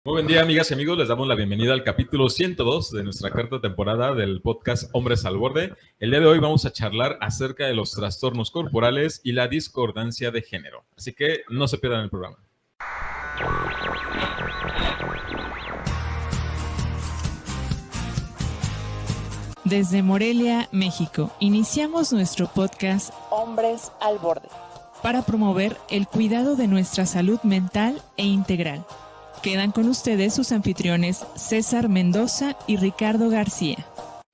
Muy buen día, amigas y amigos. Les damos la bienvenida al capítulo 102 de nuestra cuarta temporada del podcast Hombres al Borde. El día de hoy vamos a charlar acerca de los trastornos corporales y la discordancia de género. Así que no se pierdan el programa. Desde Morelia, México, iniciamos nuestro podcast Hombres al Borde para promover el cuidado de nuestra salud mental e integral. Quedan con ustedes sus anfitriones César Mendoza y Ricardo García.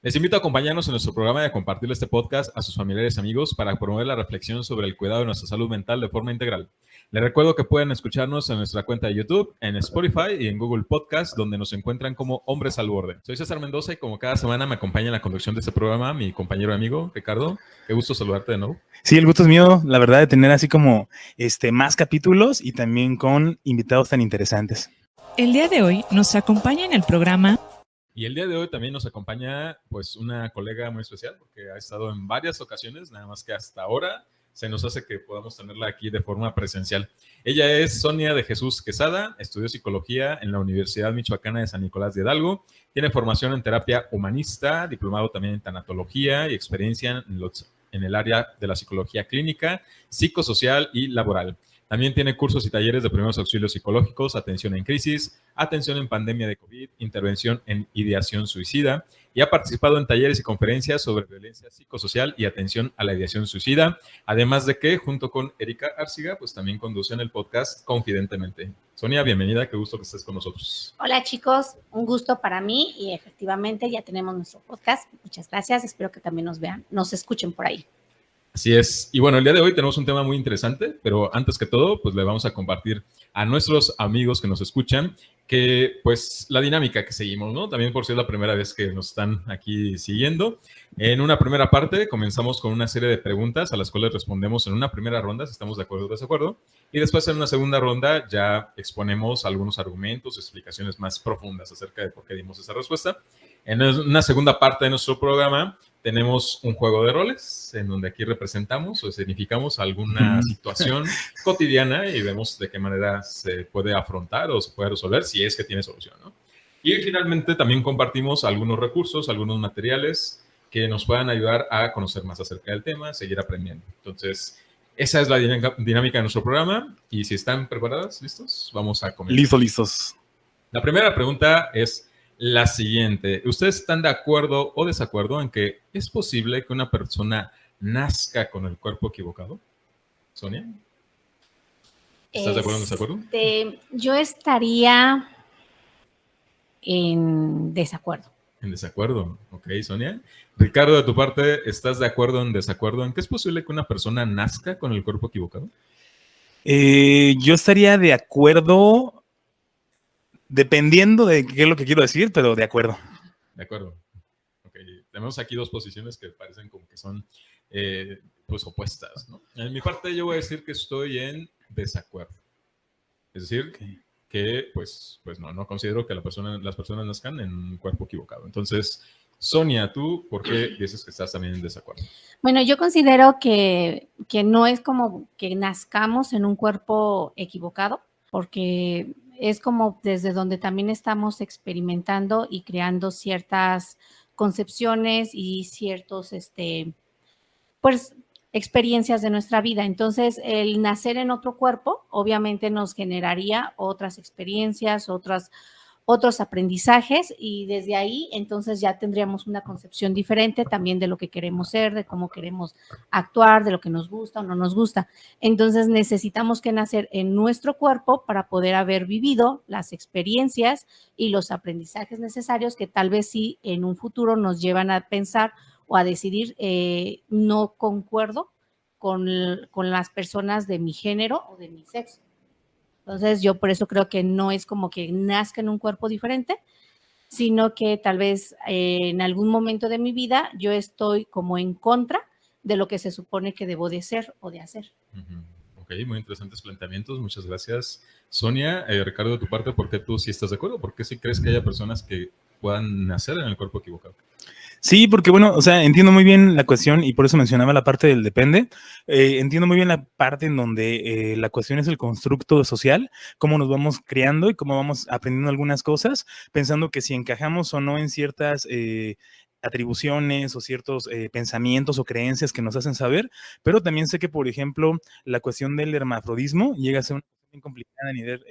Les invito a acompañarnos en nuestro programa y a compartir este podcast a sus familiares y amigos para promover la reflexión sobre el cuidado de nuestra salud mental de forma integral. Les recuerdo que pueden escucharnos en nuestra cuenta de YouTube, en Spotify y en Google Podcast, donde nos encuentran como Hombres al Borde. Soy César Mendoza y como cada semana me acompaña en la conducción de este programa mi compañero y amigo Ricardo. Qué gusto saludarte de nuevo. Sí, el gusto es mío, la verdad, de tener así como más capítulos y también con invitados tan interesantes. El día de hoy nos acompaña en el programa. Y el día de hoy también nos acompaña pues una colega muy especial porque ha estado en varias ocasiones, nada más que hasta ahora se nos hace que podamos tenerla aquí de forma presencial. Ella es Sonia de Jesús Quesada, estudió psicología en la Universidad Michoacana de San Nicolás de Hidalgo, tiene formación en terapia humanista, diplomado también en tanatología y experiencia en el área de la psicología clínica, psicosocial y laboral. También tiene cursos y talleres de primeros auxilios psicológicos, atención en crisis, atención en pandemia de COVID, intervención en ideación suicida y ha participado en talleres y conferencias sobre violencia psicosocial y atención a la ideación suicida, además de que junto con Erika Arciga pues también conducen el podcast Confidentemente. Sonia, bienvenida, qué gusto que estés con nosotros. Hola chicos, un gusto para mí y efectivamente ya tenemos nuestro podcast. Muchas gracias, espero que también nos vean, nos escuchen por ahí. Así es. Y bueno, el día de hoy tenemos un tema muy interesante, pero antes que todo, pues le vamos a compartir a nuestros amigos que nos escuchan que pues la dinámica que seguimos, ¿no? También por si es la primera vez que nos están aquí siguiendo. En una primera parte comenzamos con una serie de preguntas a las cuales respondemos en una primera ronda si estamos de acuerdo o desacuerdo. Y después en una segunda ronda ya exponemos algunos argumentos, explicaciones más profundas acerca de por qué dimos esa respuesta. En una segunda parte de nuestro programa tenemos un juego de roles en donde aquí representamos o escenificamos alguna situación cotidiana y vemos de qué manera se puede afrontar o se puede resolver si es que tiene solución, ¿no? Y finalmente también compartimos algunos recursos, algunos materiales que nos puedan ayudar a conocer más acerca del tema, seguir aprendiendo. Entonces, esa es la dinámica de nuestro programa y si están preparadas, ¿listos? Vamos a comenzar. Listos. La primera pregunta es la siguiente. ¿Ustedes están de acuerdo o desacuerdo en que es posible que una persona nazca con el cuerpo equivocado? Sonia, ¿estás de acuerdo o desacuerdo? Yo estaría en desacuerdo. En desacuerdo. Ok, Sonia. Ricardo, de tu parte, ¿estás de acuerdo o en desacuerdo en que es posible que una persona nazca con el cuerpo equivocado? Yo estaría de acuerdo, dependiendo de qué es lo que quiero decir, pero de acuerdo. De acuerdo. Ok, tenemos aquí dos posiciones que parecen como que son pues opuestas, ¿no? En mi parte yo voy a decir que estoy en desacuerdo. Es decir, que pues no considero que las personas nazcan en un cuerpo equivocado. Entonces, Sonia, ¿tú por qué dices que estás también en desacuerdo? Bueno, yo considero que no es como que nazcamos en un cuerpo equivocado, porque es como desde donde también estamos experimentando y creando ciertas concepciones y ciertos, pues, experiencias de nuestra vida. Entonces, el nacer en otro cuerpo, obviamente nos generaría otras experiencias, otros aprendizajes y desde ahí entonces ya tendríamos una concepción diferente también de lo que queremos ser, de cómo queremos actuar, de lo que nos gusta o no nos gusta. Entonces necesitamos que nacer en nuestro cuerpo para poder haber vivido las experiencias y los aprendizajes necesarios que tal vez sí en un futuro nos llevan a pensar o a decidir no concuerdo con las personas de mi género o de mi sexo. Entonces, yo por eso creo que no es como que nazca en un cuerpo diferente, sino que tal vez en algún momento de mi vida yo estoy como en contra de lo que se supone que debo de ser o de hacer. Ok, muy interesantes planteamientos. Muchas gracias, Sonia. Ricardo, de tu parte, ¿por qué tú sí estás de acuerdo? ¿Por qué sí crees que haya personas que puedan nacer en el cuerpo equivocado? Sí, porque bueno, o sea, entiendo muy bien la cuestión y por eso mencionaba la parte del depende. Entiendo muy bien la parte en donde la cuestión es el constructo social, cómo nos vamos creando y cómo vamos aprendiendo algunas cosas, pensando que si encajamos o no en ciertas atribuciones o ciertos pensamientos o creencias que nos hacen saber, pero también sé que, por ejemplo, la cuestión del hermafrodismo llega a ser una cuestión bien complicada a nivel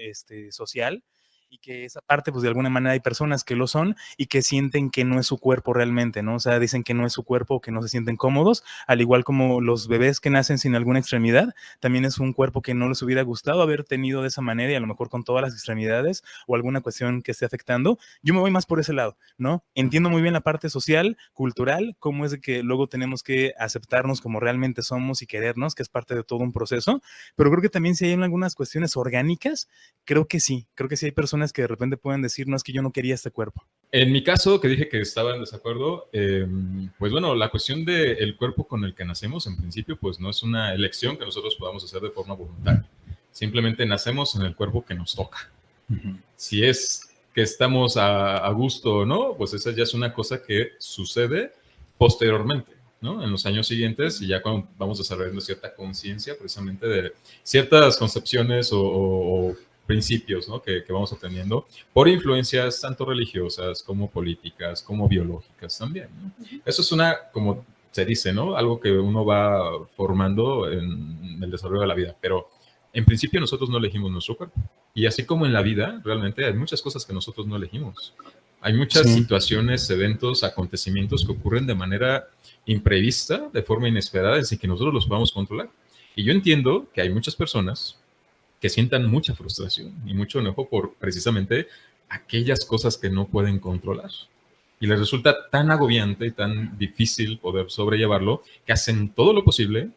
social y que esa parte, pues de alguna manera hay personas que lo son y que sienten que no es su cuerpo realmente, ¿no? O sea, dicen que no es su cuerpo, que no se sienten cómodos, al igual como los bebés que nacen sin alguna extremidad, también es un cuerpo que no les hubiera gustado haber tenido de esa manera y a lo mejor con todas las extremidades o alguna cuestión que esté afectando. Yo me voy más por ese lado, ¿no? Entiendo muy bien la parte social, cultural, cómo es de que luego tenemos que aceptarnos como realmente somos y querernos, que es parte de todo un proceso, pero creo que también si hay algunas cuestiones orgánicas, creo que sí hay personas que de repente pueden decir, no, es que yo no quería este cuerpo. En mi caso, que dije que estaba en desacuerdo, pues bueno, la cuestión del cuerpo con el que nacemos, en principio, pues no es una elección que nosotros podamos hacer de forma voluntaria. Simplemente nacemos en el cuerpo que nos toca. Uh-huh. Si es que estamos a gusto o no, pues esa ya es una cosa que sucede posteriormente, ¿no? En los años siguientes, y ya cuando vamos desarrollando cierta conciencia precisamente de ciertas concepciones o principios, ¿no? que vamos aprendiendo por influencias tanto religiosas como políticas, como biológicas también, ¿no? Eso es una, como se dice, ¿no? Algo que uno va formando en el desarrollo de la vida, pero en principio nosotros no elegimos nuestro cuerpo. Y así como en la vida, realmente hay muchas cosas que nosotros no elegimos. Hay muchas situaciones, eventos, acontecimientos que ocurren de manera imprevista, de forma inesperada, sin que nosotros los podamos controlar. Y yo entiendo que hay muchas personas que sientan mucha frustración y mucho enojo por precisamente aquellas cosas que no pueden controlar. Y les resulta tan agobiante y tan difícil poder sobrellevarlo que hacen todo lo posible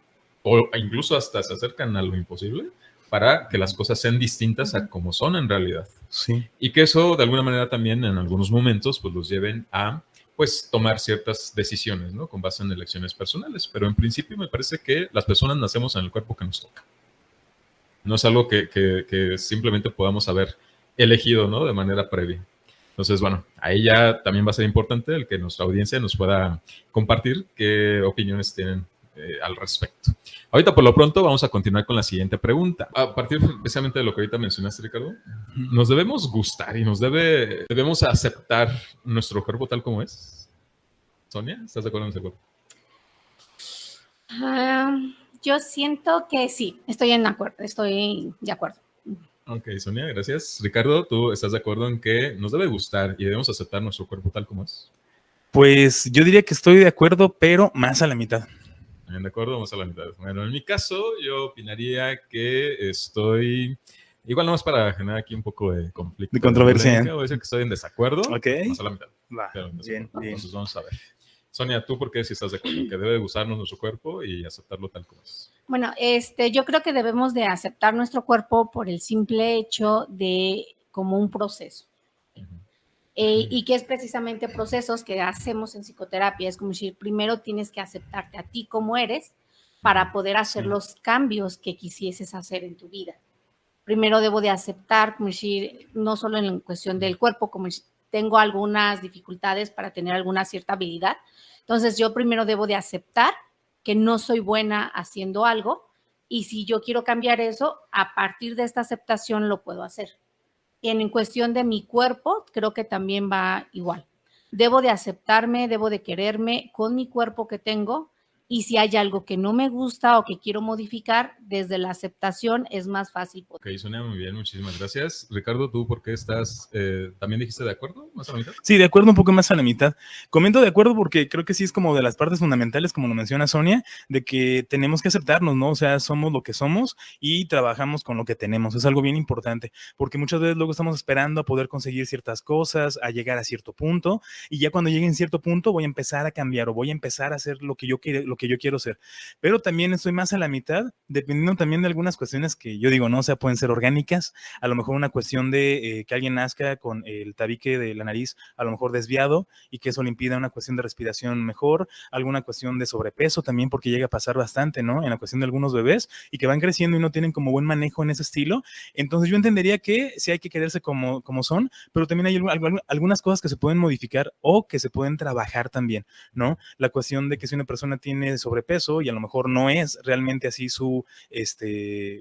o incluso hasta se acercan a lo imposible para que las cosas sean distintas a como son en realidad. Sí. Y que eso de alguna manera también en algunos momentos pues los lleven a pues tomar ciertas decisiones, ¿no? Con base en elecciones personales. Pero en principio me parece que las personas nacemos en el cuerpo que nos toca. No es algo que simplemente podamos haber elegido, ¿no? De manera previa. Entonces, bueno, ahí ya también va a ser importante el que nuestra audiencia nos pueda compartir qué opiniones tienen al respecto. Ahorita, por lo pronto, vamos a continuar con la siguiente pregunta. A partir precisamente de lo que ahorita mencionaste, Ricardo, ¿nos debemos gustar y debemos aceptar nuestro cuerpo tal como es? Sonia, ¿estás de acuerdo en ese cuerpo? Yo siento que sí, estoy de acuerdo. Ok, Sonia, gracias. Ricardo, ¿tú estás de acuerdo en que nos debe gustar y debemos aceptar nuestro cuerpo tal como es? Pues yo diría que estoy de acuerdo, pero más a la mitad. De acuerdo, vamos a la mitad. Bueno, en mi caso, yo opinaría que estoy... Igual nomás para generar aquí un poco de conflicto. De controversia. Voy a decir que estoy en desacuerdo. Ok. Más a la mitad. Va, bien. Entonces vamos a ver. Sonia, ¿tú por qué si estás de acuerdo? Que debe gustarnos nuestro cuerpo y aceptarlo tal como es. Bueno, yo creo que debemos de aceptar nuestro cuerpo por el simple hecho de como un proceso. Y que es precisamente procesos que hacemos en psicoterapia. Es como decir, primero tienes que aceptarte a ti como eres para poder hacer los cambios que quisieses hacer en tu vida. Primero debo de aceptar, como decir, no solo en cuestión del cuerpo, como decir, tengo algunas dificultades para tener alguna cierta habilidad. Entonces, yo primero debo de aceptar que no soy buena haciendo algo y si yo quiero cambiar eso, a partir de esta aceptación lo puedo hacer. Y en cuestión de mi cuerpo, creo que también va igual. Debo de aceptarme, debo de quererme con mi cuerpo que tengo y si hay algo que no me gusta o que quiero modificar, desde la aceptación es más fácil. Ok, suena muy bien, muchísimas gracias. Ricardo, ¿tú por qué estás, también dijiste de acuerdo, más a la mitad? Sí, de acuerdo un poco más a la mitad. Comento de acuerdo porque creo que sí es como de las partes fundamentales, como lo menciona Sonia, de que tenemos que aceptarnos, ¿no? O sea, somos lo que somos y trabajamos con lo que tenemos. Es algo bien importante, porque muchas veces luego estamos esperando a poder conseguir ciertas cosas, a llegar a cierto punto, y ya cuando llegue a cierto punto voy a empezar a cambiar o voy a empezar a hacer lo que yo que yo quiero ser. Pero también estoy más a la mitad, dependiendo también de algunas cuestiones que yo digo, ¿no? O sea, pueden ser orgánicas, a lo mejor una cuestión de que alguien nazca con el tabique de la nariz a lo mejor desviado y que eso le impida una cuestión de respiración mejor, alguna cuestión de sobrepeso también, porque llega a pasar bastante, ¿no? En la cuestión de algunos bebés y que van creciendo y no tienen como buen manejo en ese estilo. Entonces yo entendería que sí hay que quererse como son, pero también hay algunas cosas que se pueden modificar o que se pueden trabajar también, ¿no? La cuestión de que si una persona tiene sobrepeso y a lo mejor no es realmente así su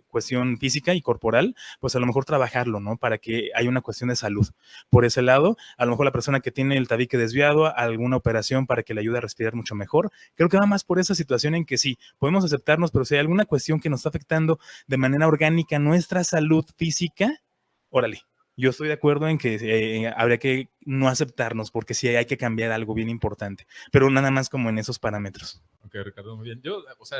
cuestión física y corporal, pues a lo mejor trabajarlo, ¿no? Para que haya una cuestión de salud. Por ese lado, a lo mejor la persona que tiene el tabique desviado, alguna operación para que le ayude a respirar mucho mejor. Creo que va más por esa situación en que sí, podemos aceptarnos, pero si hay alguna cuestión que nos está afectando de manera orgánica nuestra salud física, órale. Yo estoy de acuerdo en que habría que no aceptarnos porque sí hay que cambiar algo bien importante, pero nada más como en esos parámetros. Ok, Ricardo, muy bien. Yo, o sea,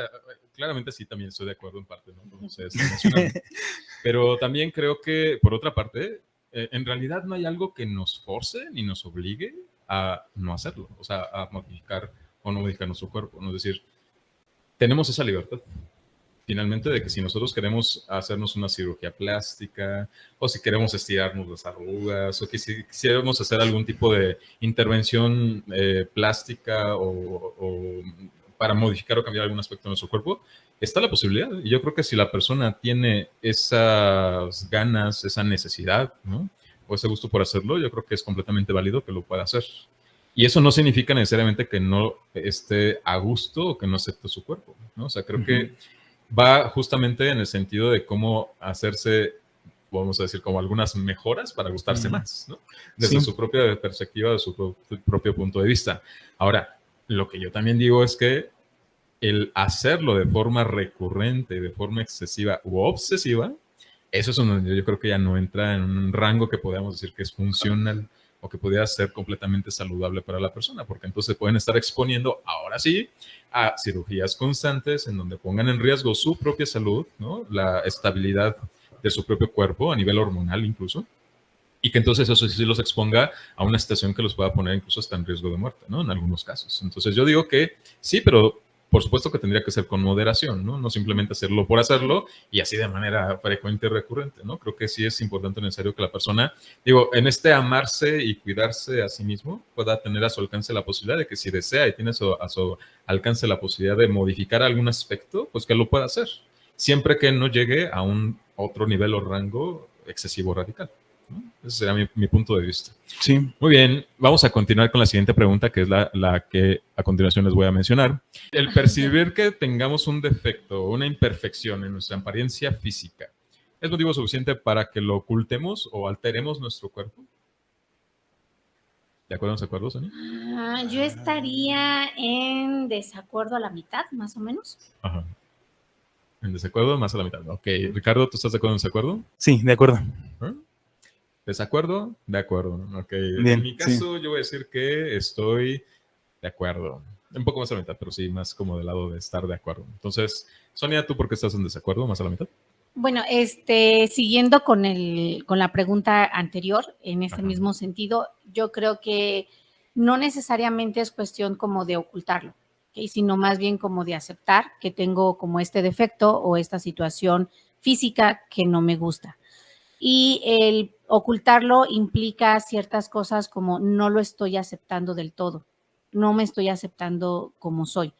claramente sí también estoy de acuerdo en parte, ¿no? Como ustedes mencionan. Pero también creo que, por otra parte, en realidad no hay algo que nos force ni nos obligue a no hacerlo, o sea, a modificar o no modificar nuestro cuerpo, ¿no? Es decir, tenemos esa libertad. Finalmente, de que si nosotros queremos hacernos una cirugía plástica, o si queremos estirarnos las arrugas, o que si quisiéramos hacer algún tipo de intervención plástica o para modificar o cambiar algún aspecto de nuestro cuerpo, está la posibilidad. Y yo creo que si la persona tiene esas ganas, esa necesidad, ¿no? O ese gusto por hacerlo, yo creo que es completamente válido que lo pueda hacer. Y eso no significa necesariamente que no esté a gusto o que no acepte su cuerpo, ¿no? O sea, creo que va justamente en el sentido de cómo hacerse, vamos a decir, como algunas mejoras para gustarse más, ¿no? Desde su propia perspectiva, de su propio punto de vista. Ahora, lo que yo también digo es que el hacerlo de forma recurrente, de forma excesiva u obsesiva, eso es donde yo creo que ya no entra en un rango que podamos decir que es funcional o que pudiera ser completamente saludable para la persona, porque entonces pueden estar exponiendo, ahora sí, a cirugías constantes en donde pongan en riesgo su propia salud, ¿no? La estabilidad de su propio cuerpo a nivel hormonal incluso, y que entonces eso sí los exponga a una situación que los pueda poner incluso hasta en riesgo de muerte, ¿no? En algunos casos. Entonces yo digo que sí, pero por supuesto que tendría que ser con moderación, ¿no? No simplemente hacerlo por hacerlo y así de manera frecuente y recurrente, ¿no? Creo que sí es importante y necesario que la persona, digo, en este amarse y cuidarse a sí mismo, pueda tener a su alcance la posibilidad de que si desea y tiene a su alcance la posibilidad de modificar algún aspecto, pues que lo pueda hacer, siempre que no llegue a un otro nivel o rango excesivo radical. Ese será mi punto de vista. Sí. Muy bien, vamos a continuar con la siguiente pregunta, que es la que a continuación les voy a mencionar. El percibir que tengamos un defecto o una imperfección en nuestra apariencia física, ¿es motivo suficiente para que lo ocultemos o alteremos nuestro cuerpo? ¿De acuerdo o desacuerdo, Sonia? Yo estaría en desacuerdo a la mitad, más o menos. Ajá. En desacuerdo, más a la mitad. Ok, Ricardo, ¿tú estás de acuerdo o en desacuerdo? Sí, de acuerdo. ¿Desacuerdo? De acuerdo. Ok. Bien, en mi caso, yo voy a decir que estoy de acuerdo. Un poco más a la mitad, pero sí, más como del lado de estar de acuerdo. Entonces, Sonia, ¿tú por qué estás en desacuerdo? ¿Más a la mitad? Bueno, siguiendo con la pregunta anterior, en este mismo sentido, yo creo que no necesariamente es cuestión como de ocultarlo, ¿okay? Sino más bien como de aceptar que tengo como este defecto o esta situación física que no me gusta. Y el ocultarlo implica ciertas cosas como no lo estoy aceptando del todo, no me estoy aceptando como soy.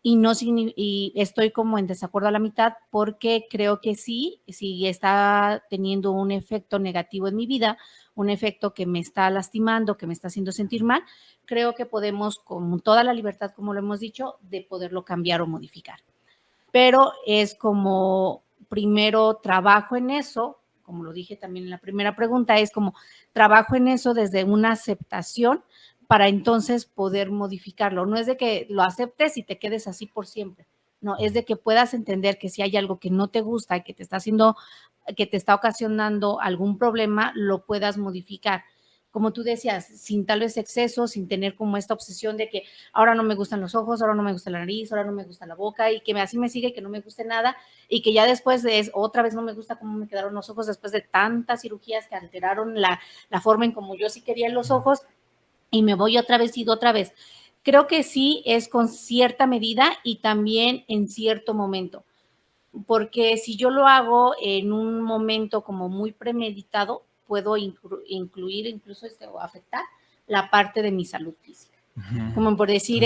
Y estoy como en desacuerdo a la mitad porque creo que sí está teniendo un efecto negativo en mi vida, un efecto que me está lastimando, que me está haciendo sentir mal, creo que podemos, con toda la libertad, como lo hemos dicho, de poderlo cambiar o modificar. Pero es como primero trabajo en eso, como lo dije también en la primera pregunta, es como trabajo en eso desde una aceptación para entonces poder modificarlo. No es de que lo aceptes y te quedes así por siempre. No, es de que puedas entender que si hay algo que no te gusta y que te está ocasionando algún problema, lo puedas modificar. Como tú decías, sin tal vez exceso, sin tener como esta obsesión de que ahora no me gustan los ojos, ahora no me gusta la nariz, ahora no me gusta la boca y que así me sigue, que no me guste nada y que ya después otra vez no me gusta cómo me quedaron los ojos después de tantas cirugías que alteraron la forma en como yo sí quería los ojos y me voy otra vez y otra vez. Creo que sí es con cierta medida y también en cierto momento, porque si yo lo hago en un momento como muy premeditado, puedo incluir incluso o afectar la parte de mi salud física. Como por decir,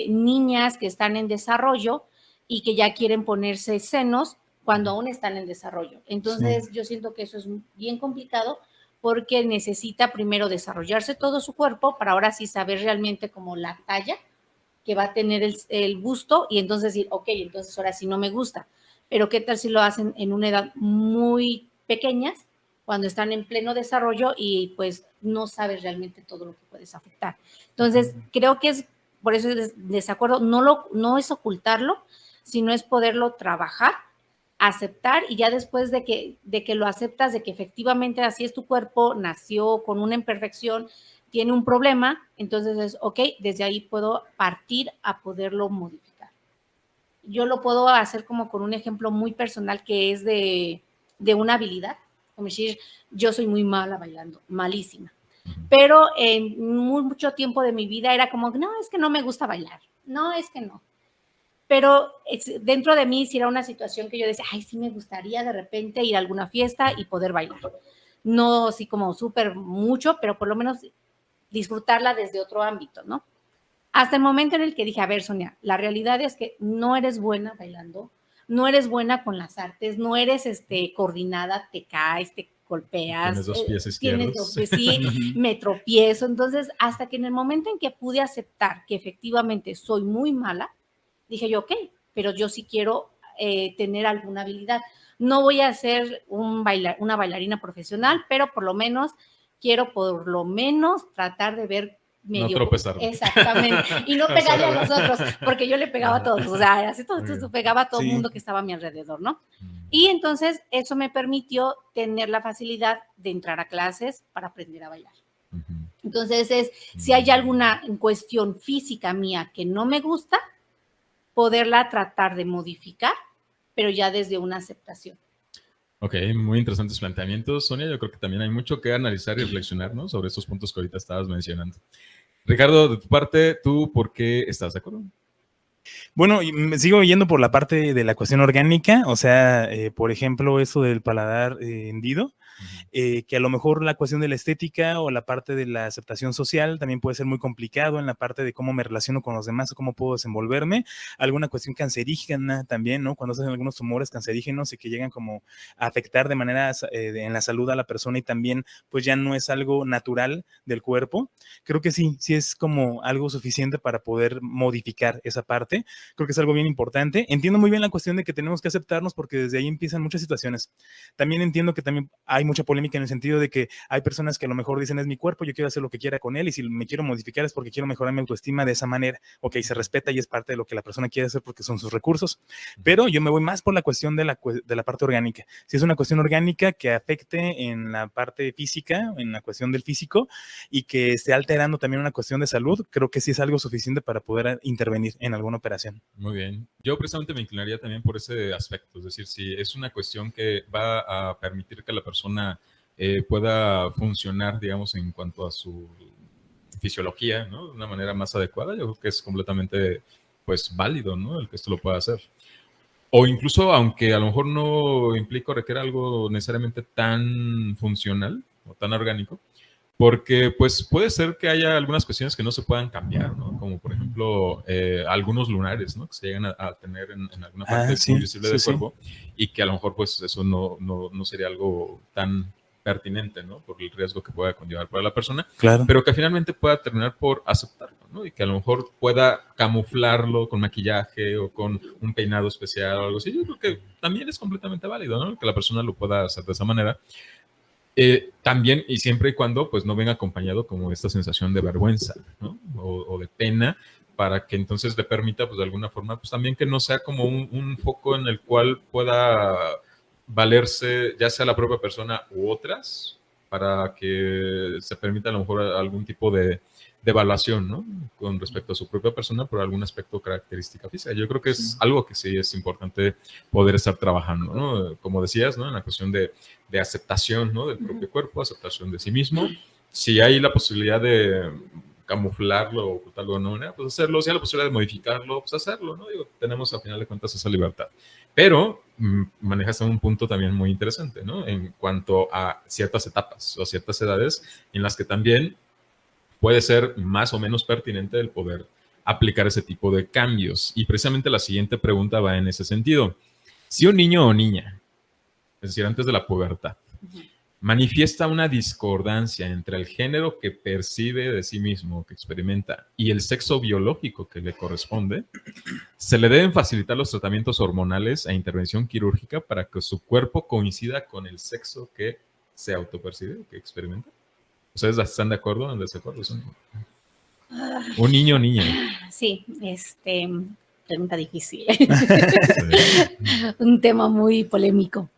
niñas que están en desarrollo y que ya quieren ponerse senos cuando aún están en desarrollo. Entonces, yo siento que eso es bien complicado porque necesita primero desarrollarse todo su cuerpo para ahora sí saber realmente como la talla que va a tener el busto y entonces decir, ok, entonces ahora sí no me gusta. Pero ¿qué tal si lo hacen en una edad muy pequeñas, cuando están en pleno desarrollo y pues no sabes realmente todo lo que puedes afectar? Entonces, creo que es, por eso es desacuerdo, no es ocultarlo, sino es poderlo trabajar, aceptar y ya después de que lo aceptas, de que efectivamente así es tu cuerpo, nació con una imperfección, tiene un problema, entonces es, ok, desde ahí puedo partir a poderlo modificar. Yo lo puedo hacer como con un ejemplo muy personal que es de una habilidad, como decir, yo soy muy mala bailando, malísima, pero en mucho tiempo de mi vida era como, no, es que no me gusta bailar, no, es que no. Pero dentro de mí sí era una situación que yo decía, ay, sí me gustaría de repente ir a alguna fiesta y poder bailar. No así como súper mucho, pero por lo menos disfrutarla desde otro ámbito, ¿no? Hasta el momento en el que dije, a ver, Sonia, la realidad es que no eres buena bailando, no eres buena con las artes, no eres coordinada, te caes, te golpeas. Tienes dos pies izquierdos. Tienes dos pies, sí, me tropiezo. Entonces, hasta que en el momento en que pude aceptar que efectivamente soy muy mala, dije yo, ok, pero yo sí quiero tener alguna habilidad. No voy a ser una bailarina profesional, pero por lo menos quiero tratar de ver medio. No tropezar. Exactamente. Y no pegarle a los otros, porque yo le pegaba a todos. O sea, así todo, pegaba a todo el mundo que estaba a mi alrededor, ¿no? Y entonces eso me permitió tener la facilidad de entrar a clases para aprender a bailar. Entonces, si hay alguna cuestión física mía que no me gusta, poderla tratar de modificar, pero ya desde una aceptación. Ok, muy interesantes planteamientos, Sonia. Yo creo que también hay mucho que analizar y reflexionar, ¿no? Sobre estos puntos que ahorita estabas mencionando. Ricardo, de tu parte, ¿tú por qué estás de acuerdo? Bueno, me sigo yendo por la parte de la cuestión orgánica, o sea, por ejemplo, eso del paladar hendido. Que a lo mejor la cuestión de la estética o la parte de la aceptación social también puede ser muy complicado en la parte de cómo me relaciono con los demás o cómo puedo desenvolverme. Alguna cuestión cancerígena también, ¿no? Cuando se hacen algunos tumores cancerígenos y que llegan como a afectar de manera en la salud a la persona y también pues ya no es algo natural del cuerpo. Creo que sí es como algo suficiente para poder modificar esa parte. Creo que es algo bien importante. Entiendo muy bien la cuestión de que tenemos que aceptarnos porque desde ahí empiezan muchas situaciones. También entiendo que también hay mucha polémica en el sentido de que hay personas que a lo mejor dicen es mi cuerpo, yo quiero hacer lo que quiera con él y si me quiero modificar es porque quiero mejorar mi autoestima de esa manera. Ok, se respeta y es parte de lo que la persona quiere hacer porque son sus recursos, pero yo me voy más por la cuestión de la parte orgánica. Si es una cuestión orgánica que afecte en la parte física, en la cuestión del físico y que esté alterando también una cuestión de salud, creo que sí es algo suficiente para poder intervenir en alguna operación. Muy bien. Yo precisamente me inclinaría también por ese aspecto, es decir, si es una cuestión que va a permitir que la persona pueda funcionar, digamos, en cuanto a su fisiología, ¿no? De una manera más adecuada, yo creo que es completamente, pues, válido, ¿no? El que esto lo pueda hacer. O incluso, aunque a lo mejor no implica o requiera algo necesariamente tan funcional o tan orgánico, porque pues puede ser que haya algunas cuestiones que no se puedan cambiar, ¿no? Como por ejemplo algunos lunares, ¿no? Que se llegan a tener en alguna parte muy visible del cuerpo y que a lo mejor pues eso no sería algo tan pertinente, ¿no? Por el riesgo que pueda conllevar para la persona, claro, pero que finalmente pueda terminar por aceptarlo, ¿no? Y que a lo mejor pueda camuflarlo con maquillaje o con un peinado especial o algo así. Yo creo que también es completamente válido, ¿no? Que la persona lo pueda hacer de esa manera. También y siempre y cuando pues no venga acompañado como esta sensación de vergüenza, ¿no? o de pena, para que entonces le permita pues de alguna forma pues también que no sea como un foco en el cual pueda valerse ya sea la propia persona u otras para que se permita a lo mejor algún tipo de evaluación, ¿no? Con respecto a su propia persona por algún aspecto o característica física. Yo creo que es algo que sí es importante poder estar trabajando, ¿no? Como decías, ¿no? En la cuestión de aceptación, ¿no? Del propio cuerpo, aceptación de sí mismo. Si hay la posibilidad de camuflarlo o ocultarlo de una manera, pues hacerlo, si hay la posibilidad de modificarlo, pues hacerlo, ¿no? Digo, tenemos a final de cuentas esa libertad. Pero manejas un punto también muy interesante, ¿no? En cuanto a ciertas etapas o ciertas edades en las que también puede ser más o menos pertinente el poder aplicar ese tipo de cambios. Y precisamente la siguiente pregunta va en ese sentido. Si un niño o niña, es decir, antes de la pubertad, manifiesta una discordancia entre el género que percibe de sí mismo, que experimenta, y el sexo biológico que le corresponde, se le deben facilitar los tratamientos hormonales e intervención quirúrgica para que su cuerpo coincida con el sexo que se autopercibe, que experimenta. ¿Ustedes están de acuerdo o en desacuerdo? Un niño o niña. Sí, pregunta difícil. Un tema muy polémico.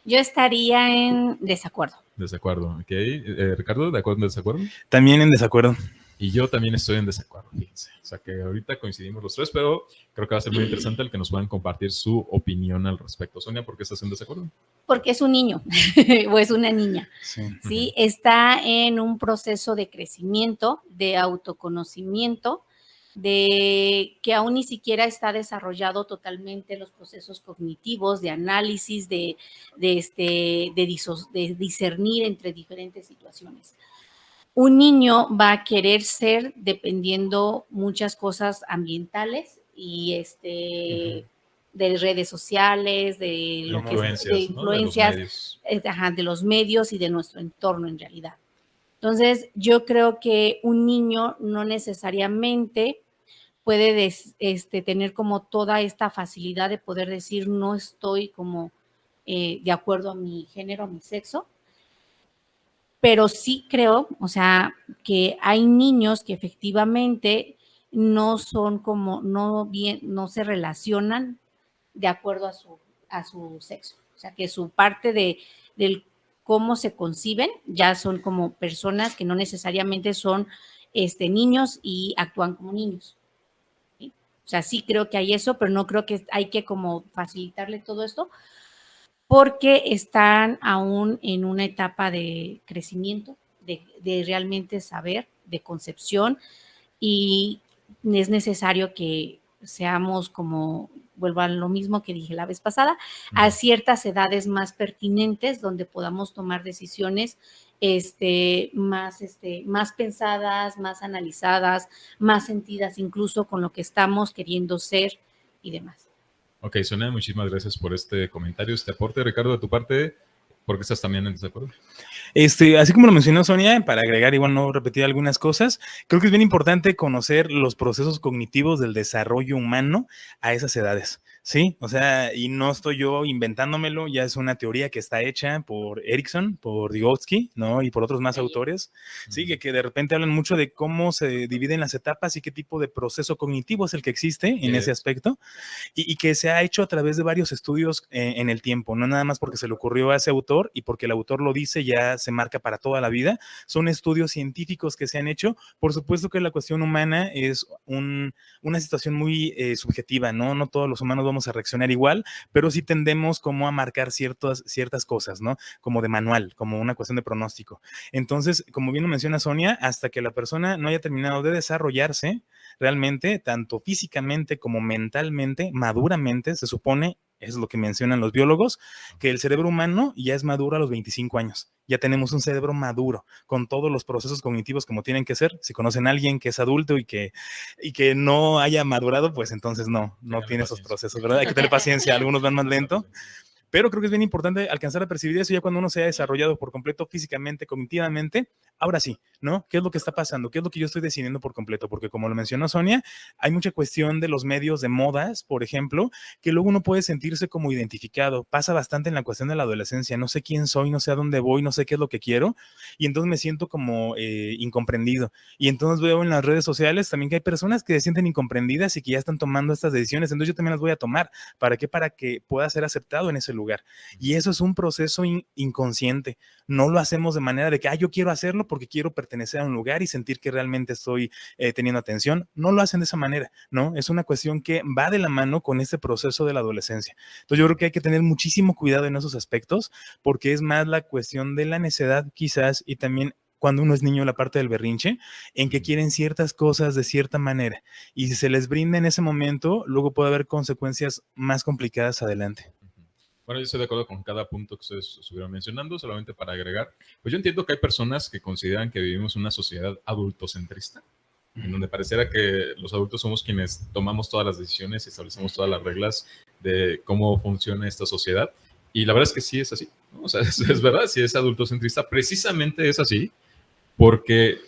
Yo estaría en desacuerdo. Desacuerdo, ok. Ricardo, ¿de acuerdo en desacuerdo? También en desacuerdo. Y yo también estoy en desacuerdo, fíjense. O sea que ahorita coincidimos los tres, pero creo que va a ser muy interesante el que nos puedan compartir su opinión al respecto. Sonia, ¿por qué estás en desacuerdo? Porque es un niño o es una niña. Sí, está en un proceso de crecimiento, de autoconocimiento, de que aún ni siquiera está desarrollado totalmente los procesos cognitivos, de análisis, de discernir entre diferentes situaciones. Un niño va a querer ser dependiendo muchas cosas ambientales y de redes sociales, de lo que es, de influencias, ¿no? De los medios y de nuestro entorno en realidad. Entonces, yo creo que un niño no necesariamente puede tener como toda esta facilidad de poder decir no estoy como de acuerdo a mi género, a mi sexo, pero sí creo, o sea, que hay niños que efectivamente no son como, no se relacionan de acuerdo a su sexo. O sea, que su parte del cómo se conciben ya son como personas que no necesariamente son niños y actúan como niños. ¿Sí? O sea, sí creo que hay eso, pero no creo que hay que como facilitarle todo esto porque están aún en una etapa de crecimiento, de realmente saber, de concepción, y es necesario que seamos como, vuelvo a lo mismo que dije la vez pasada, a ciertas edades más pertinentes donde podamos tomar decisiones más pensadas, más analizadas, más sentidas incluso con lo que estamos queriendo ser y demás. Ok, Sonia, muchísimas gracias por este comentario, este aporte. Ricardo, de tu parte, ¿por qué estás también en desacuerdo? Así como lo mencionó Sonia, para agregar igual no repetir algunas cosas, creo que es bien importante conocer los procesos cognitivos del desarrollo humano a esas edades, ¿sí? O sea, y no estoy yo inventándomelo, ya es una teoría que está hecha por Erikson, por Vygotsky, ¿no? Y por otros más autores, ¿sí? Que de repente hablan mucho de cómo se dividen las etapas y qué tipo de proceso cognitivo es el que existe en ese aspecto, y que se ha hecho a través de varios estudios en el tiempo, no nada más porque se le ocurrió a ese autor y porque el autor lo dice ya se marca para toda la vida, son estudios científicos que se han hecho. Por supuesto que la cuestión humana es una situación muy subjetiva, ¿no? No todos los humanos vamos a reaccionar igual, pero sí tendemos como a marcar ciertas cosas, ¿no? Como de manual, como una cuestión de pronóstico. Entonces, como bien lo menciona Sonia, hasta que la persona no haya terminado de desarrollarse realmente, tanto físicamente como mentalmente, maduramente, se supone, es lo que mencionan los biólogos, que el cerebro humano ya es maduro a los 25 años. Ya tenemos un cerebro maduro, con todos los procesos cognitivos como tienen que ser. Si conocen a alguien que es adulto y que no haya madurado, pues entonces no tiene esos procesos, ¿verdad? Hay que tener paciencia, algunos van más lento. Pero creo que es bien importante alcanzar a percibir eso ya cuando uno se ha desarrollado por completo físicamente, cognitivamente. Ahora sí, ¿no? ¿Qué es lo que está pasando? ¿Qué es lo que yo estoy decidiendo por completo? Porque como lo mencionó Sonia, hay mucha cuestión de los medios de modas, por ejemplo, que luego uno puede sentirse como identificado. Pasa bastante en la cuestión de la adolescencia. No sé quién soy, no sé a dónde voy, no sé qué es lo que quiero. Y entonces me siento como incomprendido. Y entonces veo en las redes sociales también que hay personas que se sienten incomprendidas y que ya están tomando estas decisiones. Entonces yo también las voy a tomar. ¿Para qué? Para que pueda ser aceptado en ese lugar. Y eso es un proceso inconsciente. No lo hacemos de manera de que, yo quiero hacerlo porque quiero pertenecer a un lugar y sentir que realmente estoy teniendo atención. No lo hacen de esa manera, ¿no? Es una cuestión que va de la mano con este proceso de la adolescencia. Entonces yo creo que hay que tener muchísimo cuidado en esos aspectos porque es más la cuestión de la necedad quizás y también cuando uno es niño, la parte del berrinche, en que quieren ciertas cosas de cierta manera. Y si se les brinda en ese momento, luego puede haber consecuencias más complicadas adelante. Bueno, yo estoy de acuerdo con cada punto que ustedes estuvieron mencionando, solamente para agregar. Pues yo entiendo que hay personas que consideran que vivimos una sociedad adultocentrista, en donde pareciera que los adultos somos quienes tomamos todas las decisiones y establecemos todas las reglas de cómo funciona esta sociedad. Y la verdad es que sí es así, ¿no? O sea, es verdad, sí es adultocentrista. Precisamente es así porque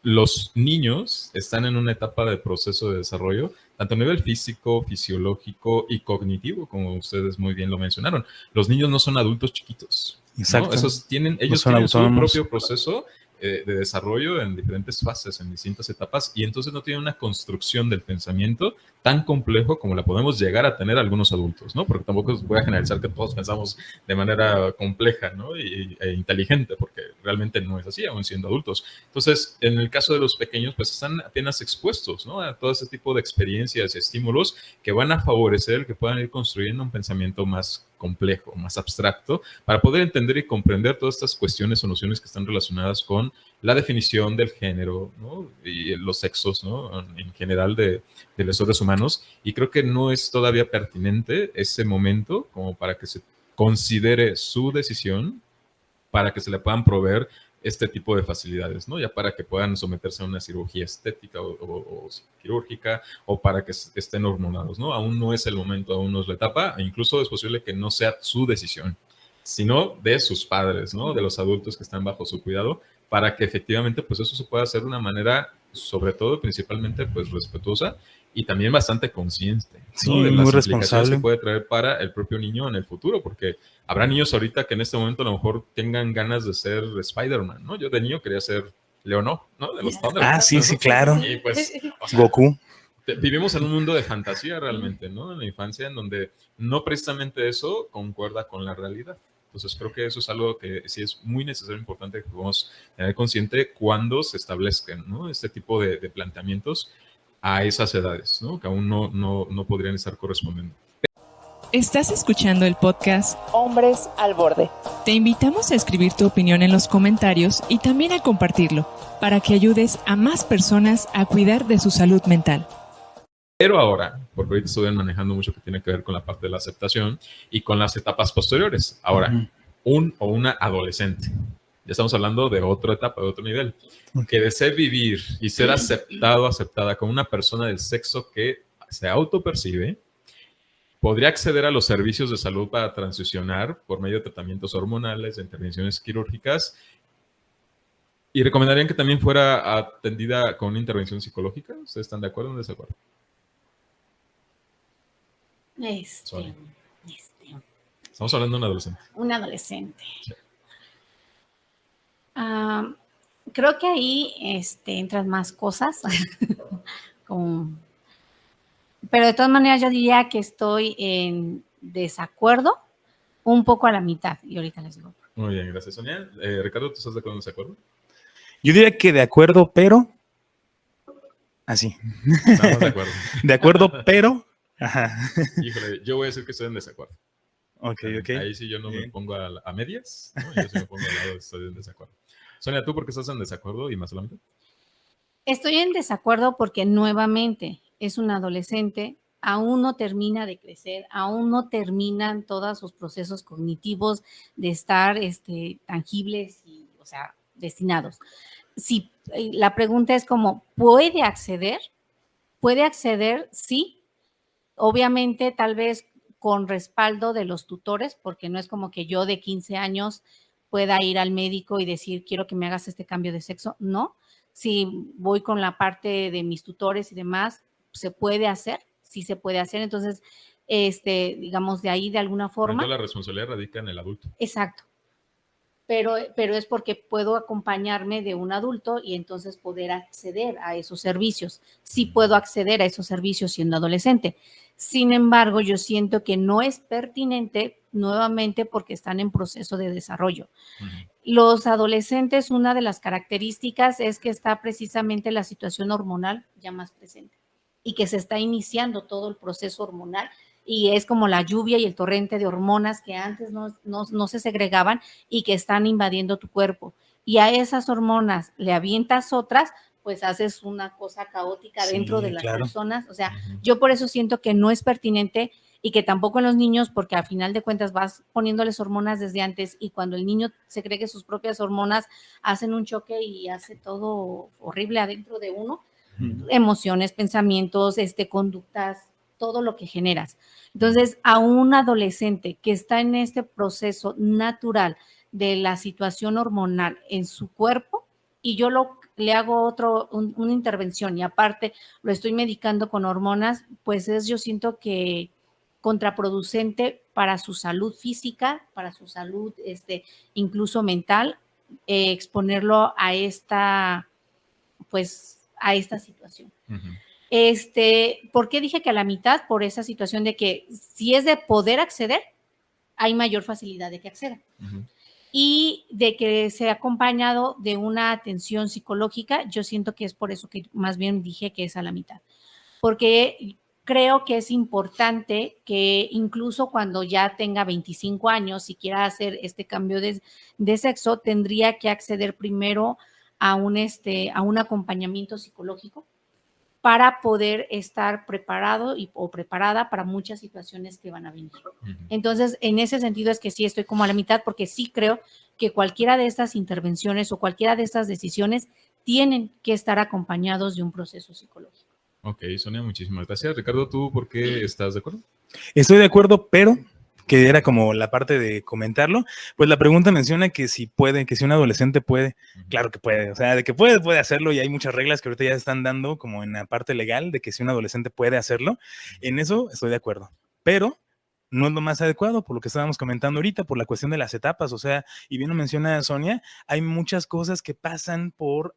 los niños están en una etapa de proceso de desarrollo, tanto a nivel físico, fisiológico y cognitivo, como ustedes muy bien lo mencionaron. Los niños no son adultos chiquitos, ¿no? Exacto. Ellos tienen su propio proceso de desarrollo en diferentes fases, en distintas etapas, y entonces no tienen una construcción del pensamiento tan complejo como la podemos llegar a tener algunos adultos, ¿no? Porque tampoco se puede generalizar que todos pensamos de manera compleja, ¿no? e inteligente, porque realmente no es así, aún siendo adultos. Entonces, en el caso de los pequeños, pues están apenas expuestos, ¿no? A todo ese tipo de experiencias y estímulos que van a favorecer que puedan ir construyendo un pensamiento más complejo, más abstracto, para poder entender y comprender todas estas cuestiones o nociones que están relacionadas con la definición del género, ¿no? Y los sexos, ¿no? En general de los seres humanos. Y creo que no es todavía pertinente ese momento como para que se considere su decisión, para que se le puedan proveer este tipo de facilidades, ¿no? Ya para que puedan someterse a una cirugía estética o quirúrgica, o para que estén hormonados, ¿no? Aún no es el momento, aún no es la etapa, e incluso es posible que no sea su decisión, sino de sus padres, ¿no? De los adultos que están bajo su cuidado, para que efectivamente, pues eso se pueda hacer de una manera, sobre todo, principalmente, pues respetuosa y también bastante consciente, ¿no? Sí, de las muy implicaciones responsable que puede traer para el propio niño en el futuro, porque habrá niños ahorita que en este momento a lo mejor tengan ganas de ser Spider-Man, ¿no? Yo de niño quería ser Leonor, ¿no? De los Thundercats. Ah, sí, sí, claro. Y pues, o sea, Goku. vivimos en un mundo de fantasía realmente, ¿no? En la infancia, en donde no precisamente eso concuerda con la realidad. Entonces creo que eso es algo que sí es muy necesario, importante que podamos tener consciente cuando se establezcan, ¿no? Este tipo de planteamientos a esas edades, ¿no? Que aún no podrían estar correspondiendo. Estás escuchando el podcast Hombres al Borde. Te invitamos a escribir tu opinión en los comentarios y también a compartirlo, para que ayudes a más personas a cuidar de su salud mental. Pero ahora, porque ahorita estoy manejando mucho que tiene que ver con la parte de la aceptación y con las etapas posteriores. Ahora, un o una adolescente. Ya estamos hablando de otra etapa, de otro nivel. Que desee vivir y ser aceptado, aceptada como una persona del sexo que se autopercibe, podría acceder a los servicios de salud para transicionar por medio de tratamientos hormonales, de intervenciones quirúrgicas, y recomendarían que también fuera atendida con una intervención psicológica. ¿Ustedes están de acuerdo o no desacuerdo? Estamos hablando de un adolescente. Un adolescente. Sí. Creo que ahí entran más cosas. Pero de todas maneras yo diría que estoy en desacuerdo, un poco a la mitad. Y ahorita les digo. Muy bien, gracias, Sonia. Ricardo, ¿tú estás de acuerdo o desacuerdo? Yo diría que de acuerdo, pero... Así. Estamos de acuerdo. De acuerdo, pero... Ajá. Híjole, yo voy a decir que estoy en desacuerdo. Ok. Ahí sí yo no me pongo a medias, ¿no? Yo sí me pongo al lado de estoy en desacuerdo. Sonia, ¿tú por qué estás en desacuerdo y más solamente? Estoy en desacuerdo porque nuevamente es un adolescente, aún no termina de crecer, aún no terminan todos sus procesos cognitivos de estar tangibles y, o sea, destinados. Si la pregunta es como, ¿puede acceder? ¿Puede acceder? Sí. Obviamente, tal vez con respaldo de los tutores, porque no es como que yo de 15 años pueda ir al médico y decir, quiero que me hagas este cambio de sexo. No. Si voy con la parte de mis tutores y demás, ¿se puede hacer? Sí se puede hacer. Entonces, digamos, de ahí de alguna forma. Entonces, la responsabilidad radica en el adulto. Exacto. Pero es porque puedo acompañarme de un adulto y entonces poder acceder a esos servicios. Sí puedo acceder a esos servicios siendo adolescente. Sin embargo, yo siento que no es pertinente nuevamente porque están en proceso de desarrollo. Los adolescentes, una de las características es que está precisamente la situación hormonal ya más presente y que se está iniciando todo el proceso hormonal y es como la lluvia y el torrente de hormonas que antes no se segregaban y que están invadiendo tu cuerpo. y a esas hormonas le avientas otras, pues haces una cosa caótica Sí, dentro de las claro. personas. O sea, Ujú. yo por eso siento que no es pertinente y que tampoco en los niños, porque a final de cuentas vas poniéndoles hormonas desde antes y cuando el niño se cree que sus propias hormonas hacen un choque y hace todo horrible adentro de uno, emociones, pensamientos, conductas, todo lo que generas. Entonces, a un adolescente que está en este proceso natural de la situación hormonal en su cuerpo y yo le hago una intervención y aparte lo estoy medicando con hormonas, pues yo siento que contraproducente para su salud física, para su salud incluso mental, exponerlo a a esta situación. Uh-huh. ¿Por qué dije que a la mitad? Por esa situación de que si es de poder acceder, hay mayor facilidad de que acceda. Uh-huh. Y de que sea acompañado de una atención psicológica, yo siento que es por eso que más bien dije que es a la mitad. Porque creo que es importante que incluso cuando ya tenga 25 años y quiera hacer este cambio de sexo, tendría que acceder primero a un acompañamiento psicológico para poder estar preparado o preparada para muchas situaciones que van a venir. Uh-huh. Entonces, en ese sentido es que sí estoy como a la mitad, porque sí creo que cualquiera de estas intervenciones o cualquiera de estas decisiones tienen que estar acompañados de un proceso psicológico. Ok, Sonia, muchísimas gracias. Ricardo, ¿tú por qué estás de acuerdo? Estoy de acuerdo, pero que era como la parte de comentarlo, pues la pregunta menciona que si puede, que si un adolescente puede, claro que puede, o sea, de que puede hacerlo y hay muchas reglas que ahorita ya están dando como en la parte legal de que si un adolescente puede hacerlo, en eso estoy de acuerdo, pero no es lo más adecuado por lo que estábamos comentando ahorita, por la cuestión de las etapas, o sea, y bien lo menciona Sonia, hay muchas cosas que pasan por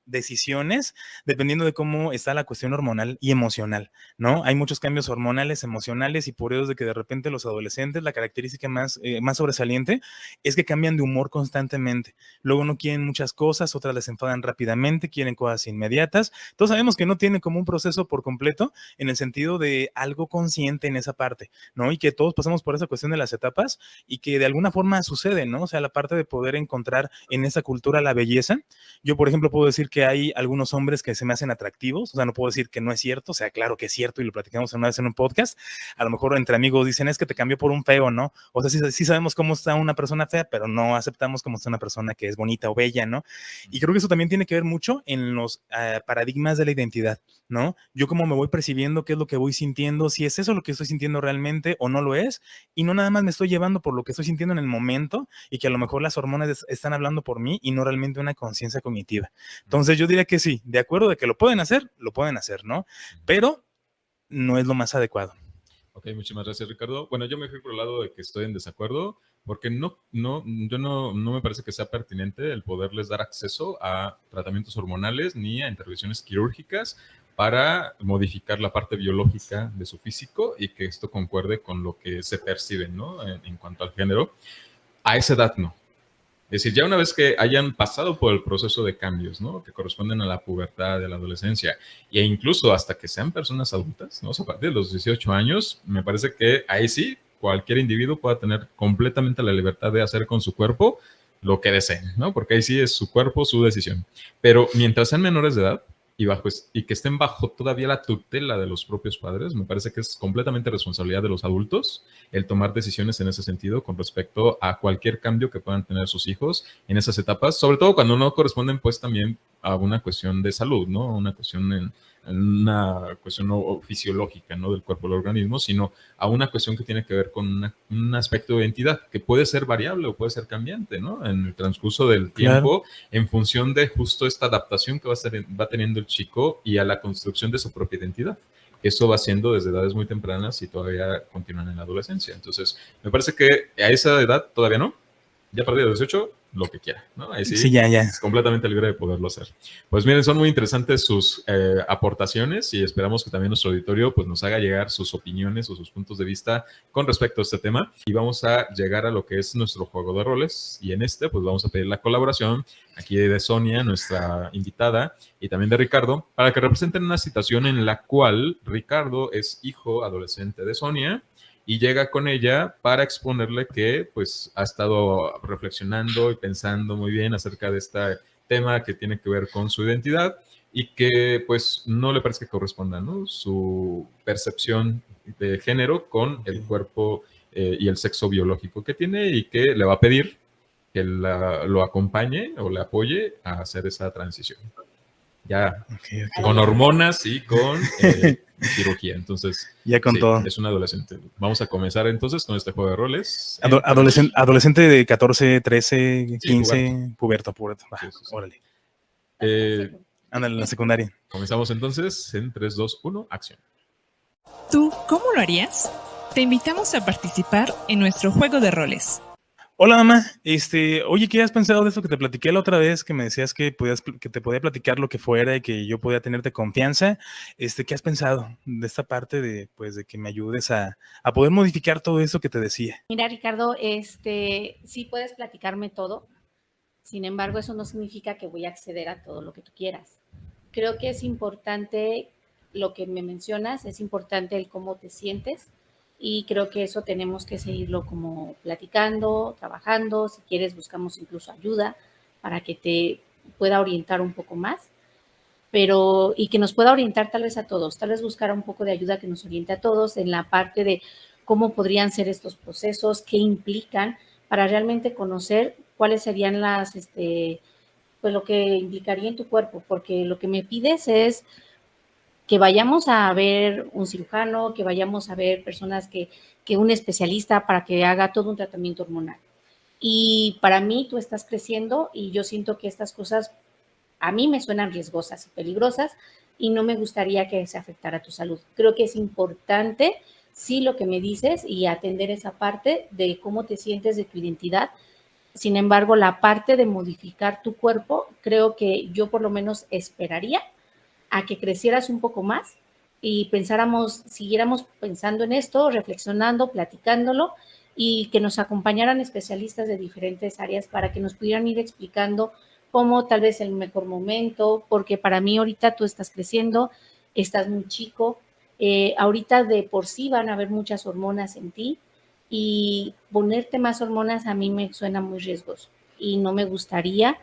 decisiones dependiendo de cómo está la cuestión hormonal y emocional, ¿no? Hay muchos cambios hormonales, emocionales y por eso es de que de repente los adolescentes, la característica más sobresaliente es que cambian de humor constantemente. Luego no quieren muchas cosas, otras les enfadan rápidamente, quieren cosas inmediatas. Todos sabemos que no tiene como un proceso por completo en el sentido de algo consciente en esa parte, ¿no? Y que todos pasamos por esa cuestión de las etapas y que de alguna forma sucede, ¿no? O sea, la parte de poder encontrar en esa cultura la belleza. Yo, por ejemplo, puedo decir que hay algunos hombres que se me hacen atractivos, o sea, no puedo decir que no es cierto, o sea, claro que es cierto y lo platicamos una vez en un podcast, a lo mejor entre amigos dicen es que te cambió por un feo, ¿no? O sea, sí sabemos cómo está una persona fea, pero no aceptamos cómo está una persona que es bonita o bella, ¿no? Y creo que eso también tiene que ver mucho en los paradigmas de la identidad, ¿no? Yo cómo me voy percibiendo, qué es lo que voy sintiendo, si es eso lo que estoy sintiendo realmente o no lo es, y no nada más me estoy llevando por lo que estoy sintiendo en el momento y que a lo mejor las hormonas están hablando por mí y no realmente una conciencia cognitiva. Entonces yo diría que sí, de acuerdo de que lo pueden hacer, ¿no? Pero no es lo más adecuado. Ok, muchísimas gracias, Ricardo. Bueno, yo me fui por el lado de que estoy en desacuerdo, porque yo no me parece que sea pertinente el poderles dar acceso a tratamientos hormonales ni a intervenciones quirúrgicas para modificar la parte biológica de su físico y que esto concuerde con lo que se percibe, ¿no? En cuanto al género. A esa edad no. Es decir, ya una vez que hayan pasado por el proceso de cambios, ¿no? Que corresponden a la pubertad, a la adolescencia, e incluso hasta que sean personas adultas, ¿no? O sea, a partir de los 18 años, me parece que ahí sí, cualquier individuo pueda tener completamente la libertad de hacer con su cuerpo lo que deseen, ¿no? Porque ahí sí es su cuerpo, su decisión. Pero mientras sean menores de edad, y que estén bajo todavía la tutela de los propios padres, me parece que es completamente responsabilidad de los adultos el tomar decisiones en ese sentido con respecto a cualquier cambio que puedan tener sus hijos en esas etapas, sobre todo cuando no corresponden pues también a una cuestión de salud, ¿no? Una cuestión una cuestión no fisiológica, ¿no? Del cuerpo del organismo, sino a una cuestión que tiene que ver con un aspecto de identidad que puede ser variable o puede ser cambiante, ¿no? En el transcurso del tiempo, claro, en función de justo esta adaptación que va teniendo el chico y a la construcción de su propia identidad. Eso va siendo desde edades muy tempranas y todavía continúan en la adolescencia. Entonces, me parece que a esa edad todavía no. Ya a partir de 18, lo que quiera, ¿no? Ahí sí, ya. Es completamente libre de poderlo hacer. Pues miren, son muy interesantes sus aportaciones y esperamos que también nuestro auditorio pues, nos haga llegar sus opiniones o sus puntos de vista con respecto a este tema. Y vamos a llegar a lo que es nuestro juego de roles. Y en pues vamos a pedir la colaboración aquí de Sonia, nuestra invitada, y también de Ricardo, para que representen una situación en la cual Ricardo es hijo adolescente de Sonia y llega con ella para exponerle que pues ha estado reflexionando y pensando muy bien acerca de este tema que tiene que ver con su identidad y que pues no le parece que corresponda, ¿no? Su percepción de género con el cuerpo y el sexo biológico que tiene y que le va a pedir que lo acompañe o le apoye a hacer esa transición. Ya con hormonas y con cirugía. Entonces, ya con sí, todo. es un adolescente. Vamos a comenzar entonces con este juego de roles. Adolescente de 14, 13, Sí, 15, puberto. Va, Sí, sí, sí. órale. Ándale, En la secundaria. Comenzamos entonces en 3, 2, 1, acción. ¿Tú cómo lo harías? Te invitamos a participar en nuestro juego de roles. Hola, mamá. Oye, ¿qué has pensado de eso que te platiqué la otra vez? Que me decías que te podía platicar lo que fuera y que yo podía tenerte confianza. ¿Qué has pensado de esta parte de, pues, de que me ayudes a poder modificar todo eso que te decía? Mira, Ricardo, sí puedes platicarme todo. Sin embargo, eso no significa que voy a acceder a todo lo que tú quieras. Creo que es importante lo que me mencionas, es importante el cómo te sientes y creo que eso tenemos que seguirlo como platicando, trabajando. Si quieres, buscamos incluso ayuda para que te pueda orientar un poco más, pero y que nos pueda orientar tal vez a todos, tal vez buscar un poco de ayuda que nos oriente a todos en la parte de cómo podrían ser estos procesos, qué implican, para realmente conocer cuáles serían pues lo que implicaría en tu cuerpo, porque lo que me pides es que vayamos a ver un cirujano, que vayamos a ver personas que un especialista para que haga todo un tratamiento hormonal. Y para mí tú estás creciendo y yo siento que estas cosas a mí me suenan riesgosas y peligrosas y no me gustaría que se afectara tu salud. Creo que es importante, sí, lo que me dices y atender esa parte de cómo te sientes, de tu identidad. Sin embargo, la parte de modificar tu cuerpo, creo que yo por lo menos esperaría a que crecieras un poco más y siguiéramos pensando en esto, reflexionando, platicándolo y que nos acompañaran especialistas de diferentes áreas para que nos pudieran ir explicando cómo tal vez el mejor momento, porque para mí ahorita tú estás creciendo, estás muy chico, ahorita de por sí van a haber muchas hormonas en ti y ponerte más hormonas a mí me suena muy riesgoso y no me gustaría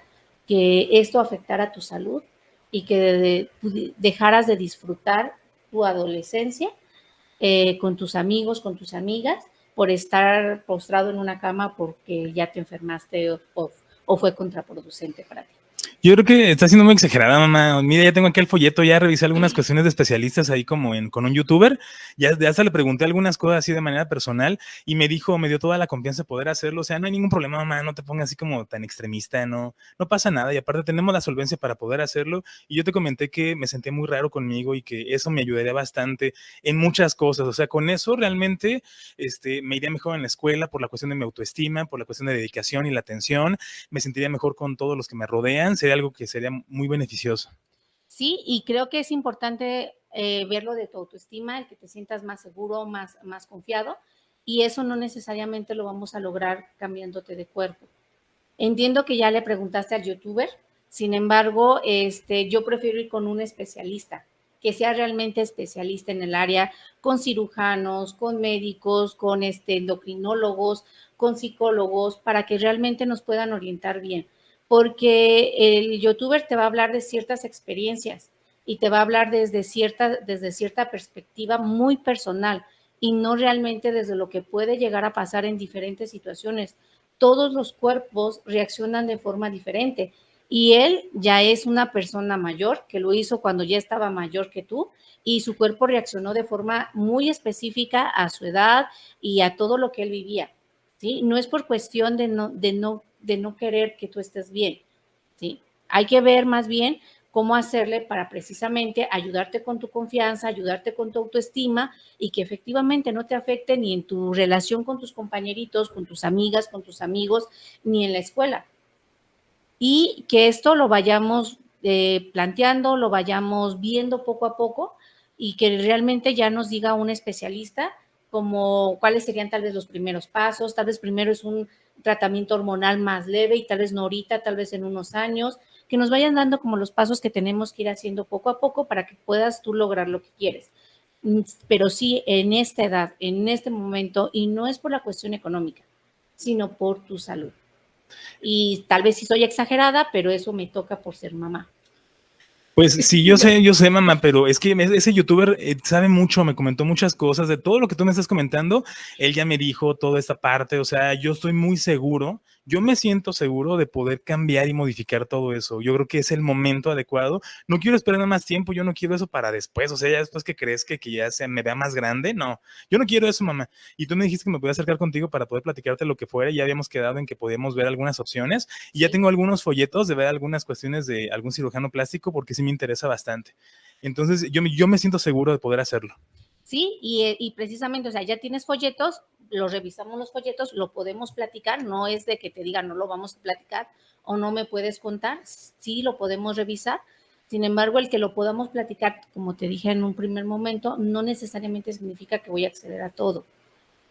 que esto afectara tu salud y que dejaras de disfrutar tu adolescencia con tus amigos, con tus amigas, por estar postrado en una cama porque ya te enfermaste o fue contraproducente para ti. Yo creo que está siendo muy exagerada, mamá. Mira, ya tengo aquí el folleto, ya revisé algunas cuestiones de especialistas ahí como con un youtuber. Ya hasta le pregunté algunas cosas así de manera personal y me dio toda la confianza de poder hacerlo. O sea, no hay ningún problema, mamá, no te pongas así como tan extremista, no pasa nada. Y aparte tenemos la solvencia para poder hacerlo. Y yo te comenté que me sentía muy raro conmigo y que eso me ayudaría bastante en muchas cosas. O sea, con eso realmente me iría mejor en la escuela por la cuestión de mi autoestima, por la cuestión de dedicación y la atención. Me sentiría mejor con todos los que me rodean. Sería algo que sería muy beneficioso. Sí, y creo que es importante verlo de tu autoestima, el que te sientas más seguro, más confiado, y eso no necesariamente lo vamos a lograr cambiándote de cuerpo. Entiendo que ya le preguntaste al youtuber, sin embargo, yo prefiero ir con un especialista, que sea realmente especialista en el área, con cirujanos, con médicos, con endocrinólogos, con psicólogos, para que realmente nos puedan orientar bien. Porque el youtuber te va a hablar de ciertas experiencias y te va a hablar desde cierta perspectiva muy personal y no realmente desde lo que puede llegar a pasar en diferentes situaciones. Todos los cuerpos reaccionan de forma diferente y él ya es una persona mayor que lo hizo cuando ya estaba mayor que tú y su cuerpo reaccionó de forma muy específica a su edad y a todo lo que él vivía, ¿sí? No es por cuestión de no querer que tú estés bien, ¿sí? Hay que ver más bien cómo hacerle para precisamente ayudarte con tu confianza, ayudarte con tu autoestima y que efectivamente no te afecte ni en tu relación con tus compañeritos, con tus amigas, con tus amigos, ni en la escuela. Y que esto lo vayamos planteando, lo vayamos viendo poco a poco y que realmente ya nos diga un especialista como cuáles serían tal vez los primeros pasos, tal vez primero es un tratamiento hormonal más leve y tal vez no ahorita, tal vez en unos años, que nos vayan dando como los pasos que tenemos que ir haciendo poco a poco para que puedas tú lograr lo que quieres. pero sí en esta edad, en este momento, y no es por la cuestión económica, sino por tu salud. Y tal vez sí soy exagerada, pero eso me toca por ser mamá. Pues sí, yo sé, mamá, pero es que ese youtuber sabe mucho, me comentó muchas cosas de todo lo que tú me estás comentando. Él ya me dijo toda esta parte, o sea, yo estoy muy seguro, yo me siento seguro de poder cambiar y modificar todo eso. Yo creo que es el momento adecuado. No quiero esperar más tiempo, yo no quiero eso para después, o sea, ya después que crees que ya se me vea más grande, no, yo no quiero eso, mamá. Y tú me dijiste que me podía acercar contigo para poder platicarte lo que fuera, ya habíamos quedado en que podíamos ver algunas opciones y ya tengo algunos folletos de ver algunas cuestiones de algún cirujano plástico porque sí me interesa bastante. Entonces, yo me siento seguro de poder hacerlo. Sí, y precisamente, o sea, ya tienes folletos, los revisamos los folletos, lo podemos platicar, no es de que te digan no lo vamos a platicar o no me puedes contar, sí lo podemos revisar. Sin embargo, el que lo podamos platicar, como te dije en un primer momento, no necesariamente significa que voy a acceder a todo.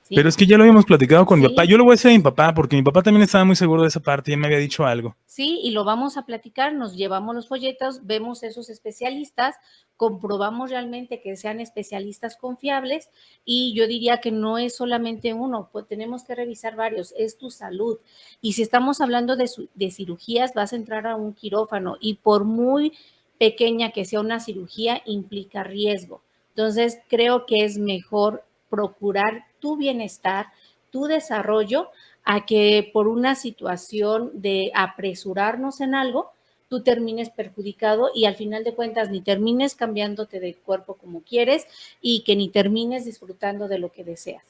¿Sí? Pero es que ya lo habíamos platicado con mi papá. Sí. Yo lo voy a decir a mi papá porque mi papá también estaba muy seguro de esa parte y él me había dicho algo. Sí, y lo vamos a platicar, nos llevamos los folletos, vemos esos especialistas, comprobamos realmente que sean especialistas confiables y yo diría que no es solamente uno, pues tenemos que revisar varios, es tu salud. Y si estamos hablando de cirugías, vas a entrar a un quirófano y por muy pequeña que sea una cirugía, implica riesgo. Entonces, creo que es mejor procurar tu bienestar, tu desarrollo, a que por una situación de apresurarnos en algo, tú termines perjudicado y al final de cuentas ni termines cambiándote de cuerpo como quieres y que ni termines disfrutando de lo que deseas.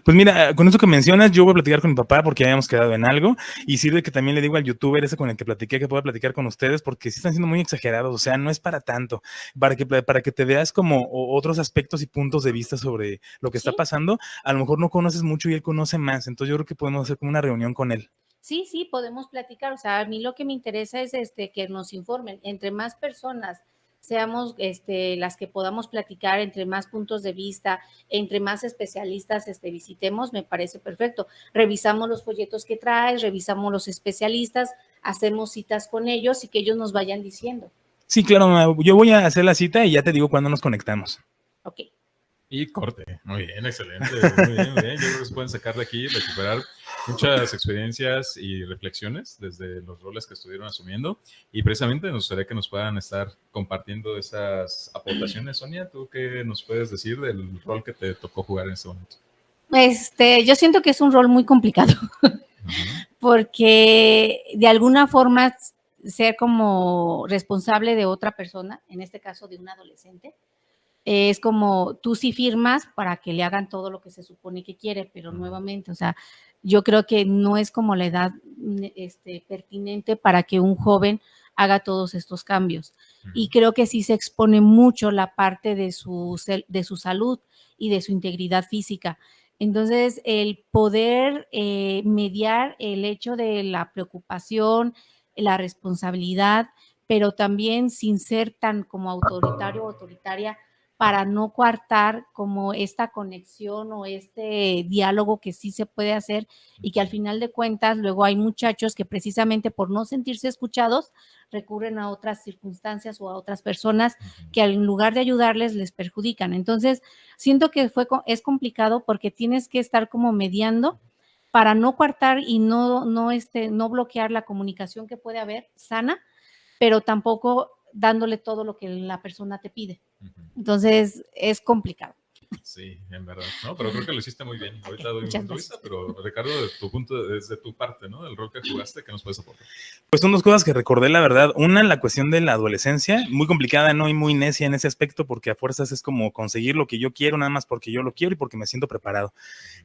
Pues mira, con eso que mencionas, yo voy a platicar con mi papá porque ya habíamos quedado en algo y sirve que también le digo al youtuber ese con el que platiqué que pueda platicar con ustedes porque sí están siendo muy exagerados, o sea, no es para tanto, para que te veas como otros aspectos y puntos de vista sobre lo que está pasando, a lo mejor no conoces mucho y él conoce más, entonces yo creo que podemos hacer como una reunión con él. Sí, sí, podemos platicar. O sea, a mí lo que me interesa es que nos informen. Entre más personas seamos las que podamos platicar, entre más puntos de vista, entre más especialistas visitemos, me parece perfecto. Revisamos los folletos que traes, revisamos los especialistas, hacemos citas con ellos y que ellos nos vayan diciendo. Sí, claro, yo voy a hacer la cita y ya te digo cuándo nos conectamos. Ok. Y corte. Muy bien, excelente. Muy bien, muy bien. Yo creo que se pueden sacar de aquí, recuperar muchas experiencias y reflexiones desde los roles que estuvieron asumiendo. Y precisamente nos gustaría que nos puedan estar compartiendo esas aportaciones. Sonia, ¿tú qué nos puedes decir del rol que te tocó jugar en este momento? Yo siento que es un rol muy complicado porque de alguna forma ser como responsable de otra persona, en este caso de un adolescente, es como tú sí firmas para que le hagan todo lo que se supone que quiere, pero nuevamente, o sea, yo creo que no es como la edad pertinente para que un joven haga todos estos cambios. Y creo que sí se expone mucho la parte de su salud y de su integridad física. Entonces, el poder mediar el hecho de la preocupación, la responsabilidad, pero también sin ser tan como autoritario o autoritaria, para no coartar como esta conexión o este diálogo que sí se puede hacer y que al final de cuentas luego hay muchachos que precisamente por no sentirse escuchados recurren a otras circunstancias o a otras personas que en lugar de ayudarles les perjudican. Entonces, siento que es complicado porque tienes que estar como mediando para no coartar y no bloquear la comunicación que puede haber sana, pero tampoco dándole todo lo que la persona te pide. Entonces, es complicado. Sí, en verdad. No, pero creo que lo hiciste muy bien. Ahorita doy mi Muchas punto de vista, gracias. pero Ricardo, de tu punto, desde tu parte, ¿no? Del rol que jugaste, ¿qué nos puedes aportar? Pues son dos cosas que recordé, la verdad. Una, la cuestión de la adolescencia, muy complicada, ¿no? Y muy necia en ese aspecto, porque a fuerzas es como conseguir lo que yo quiero, nada más porque yo lo quiero y porque me siento preparado.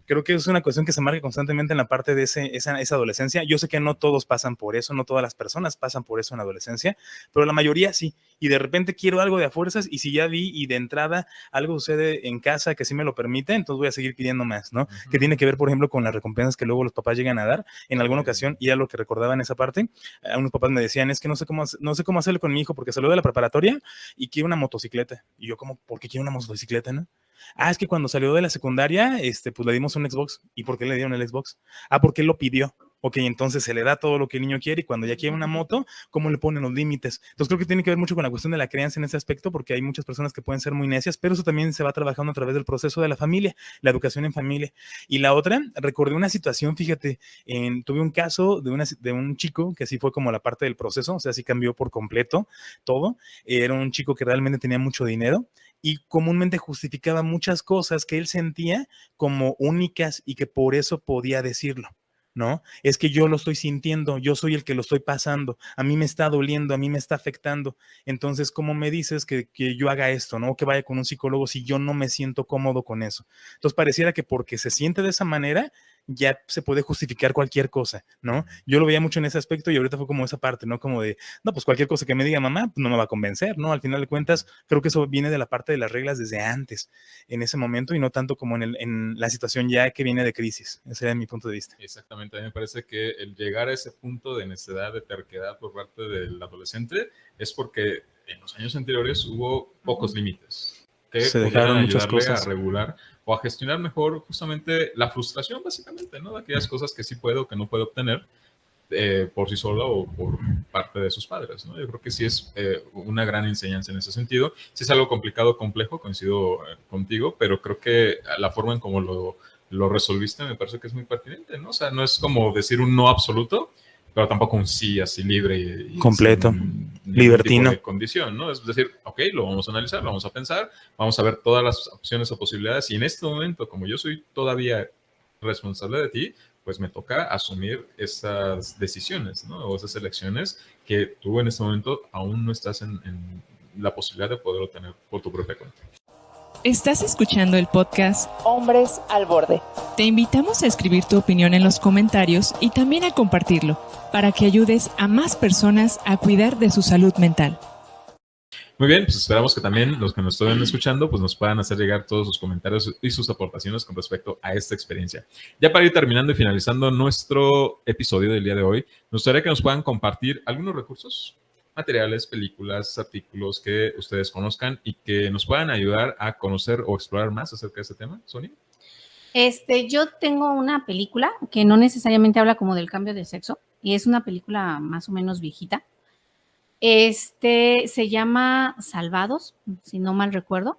Creo que es una cuestión que se marca constantemente en la parte de esa adolescencia. Yo sé que no todos pasan por eso, no todas las personas pasan por eso en la adolescencia, pero la mayoría sí. Y de repente quiero algo de a fuerzas y si ya vi y de entrada algo sucede en casa que sí me lo permite, entonces voy a seguir pidiendo más, ¿no? Que tiene que ver, por ejemplo, con las recompensas que luego los papás llegan a dar. En alguna ocasión, y era lo que recordaba en esa parte, unos papás me decían, es que no sé cómo hacerlo con mi hijo porque salió de la preparatoria y quiere una motocicleta. Y yo como, ¿por qué quiere una motocicleta, no? Ah, es que cuando salió de la secundaria, pues le dimos un Xbox. ¿Y por qué le dieron el Xbox? Ah, porque él lo pidió. Ok, entonces se le da todo lo que el niño quiere y cuando ya quiere una moto, ¿cómo le ponen los límites? Entonces creo que tiene que ver mucho con la cuestión de la crianza en ese aspecto, porque hay muchas personas que pueden ser muy necias, pero eso también se va trabajando a través del proceso de la familia, la educación en familia. Y la otra, recordé una situación, fíjate, tuve un caso de un chico que así fue como la parte del proceso, o sea, sí cambió por completo todo. Era un chico que realmente tenía mucho dinero y comúnmente justificaba muchas cosas que él sentía como únicas y que por eso podía decirlo. ¿No? Es que yo lo estoy sintiendo, yo soy el que lo estoy pasando, a mí me está doliendo, a mí me está afectando. Entonces, ¿cómo me dices que yo haga esto, ¿no? Que vaya con un psicólogo si yo no me siento cómodo con eso? Entonces, pareciera que porque se siente de esa manera, ya se puede justificar cualquier cosa, ¿no? Yo lo veía mucho en ese aspecto y ahorita fue como esa parte, ¿no? Como de, no, pues cualquier cosa que me diga mamá, pues no me va a convencer, ¿no? Al final de cuentas, creo que eso viene de la parte de las reglas desde antes, en ese momento, y no tanto como en la situación ya que viene de crisis. Ese era mi punto de vista. Exactamente, a mí me parece que el llegar a ese punto de necedad, de terquedad por parte del adolescente es porque en los años anteriores hubo pocos límites que Se pudieran dejaron muchas ayudarle cosas a regular o a gestionar mejor justamente la frustración, básicamente, ¿no? De aquellas cosas que sí puede o que no puede obtener por sí sola o por parte de sus padres, ¿no? Yo creo que sí es una gran enseñanza en ese sentido. Sí es algo complicado, complejo, coincido contigo, pero creo que la forma en cómo lo resolviste me parece que es muy pertinente, ¿no? O sea, no es como decir un no absoluto, pero tampoco un sí así libre y completo, sin libertino, tipo de condición, ¿no? Es decir, ok, lo vamos a analizar, lo vamos a pensar, vamos a ver todas las opciones o posibilidades y en este momento, como yo soy todavía responsable de ti, pues me toca asumir esas decisiones, ¿no? O esas elecciones que tú en este momento aún no estás en la posibilidad de poderlo tener por tu propia cuenta. Estás escuchando el podcast Hombres al Borde. Te invitamos a escribir tu opinión en los comentarios y también a compartirlo para que ayudes a más personas a cuidar de su salud mental. Muy bien, pues esperamos que también los que nos estén escuchando pues nos puedan hacer llegar todos sus comentarios y sus aportaciones con respecto a esta experiencia. Ya para ir terminando y finalizando nuestro episodio del día de hoy, nos gustaría que nos puedan compartir algunos recursos, materiales, películas, artículos que ustedes conozcan y que nos puedan ayudar a conocer o explorar más acerca de este tema. Sonia. Yo tengo una película que no necesariamente habla como del cambio de sexo y es una película más o menos viejita. Se llama Salvados, si no mal recuerdo,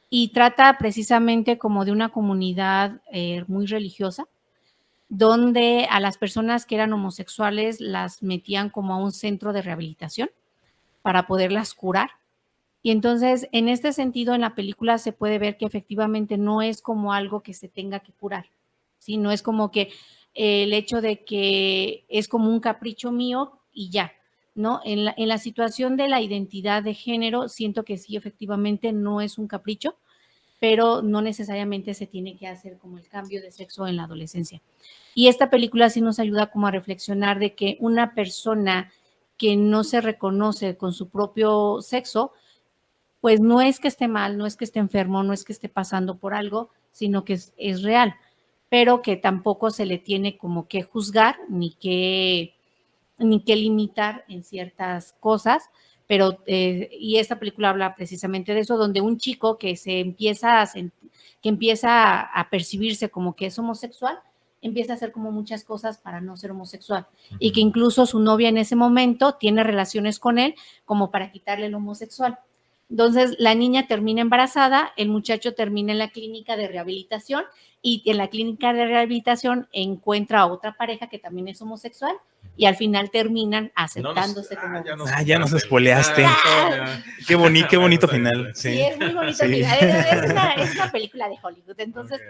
y trata precisamente como de una comunidad muy religiosa, donde a las personas que eran homosexuales las metían como a un centro de rehabilitación para poderlas curar. Y entonces, en este sentido, en la película se puede ver que efectivamente no es como algo que se tenga que curar, ¿sí? No es como que el hecho de que es como un capricho mío y ya, ¿no? En la situación de la identidad de género, siento que sí, efectivamente no es un capricho, pero no necesariamente se tiene que hacer como el cambio de sexo en la adolescencia. Y esta película sí nos ayuda como a reflexionar de que una persona que no se reconoce con su propio sexo, pues no es que esté mal, no es que esté enfermo, no es que esté pasando por algo, sino que es real, pero que tampoco se le tiene como que juzgar ni que limitar en ciertas cosas, pero y esta película habla precisamente de eso, donde un chico que empieza a percibirse como que es homosexual, empieza a hacer como muchas cosas para no ser homosexual y que incluso su novia en ese momento tiene relaciones con él como para quitarle el homosexual. Entonces, la niña termina embarazada, el muchacho termina en la clínica de rehabilitación y en la clínica de rehabilitación encuentra a otra pareja que también es homosexual y al final terminan aceptándose como... Ya nos espoleaste. Qué bonito final. Sí, es muy bonito el final. Es una película de Hollywood, entonces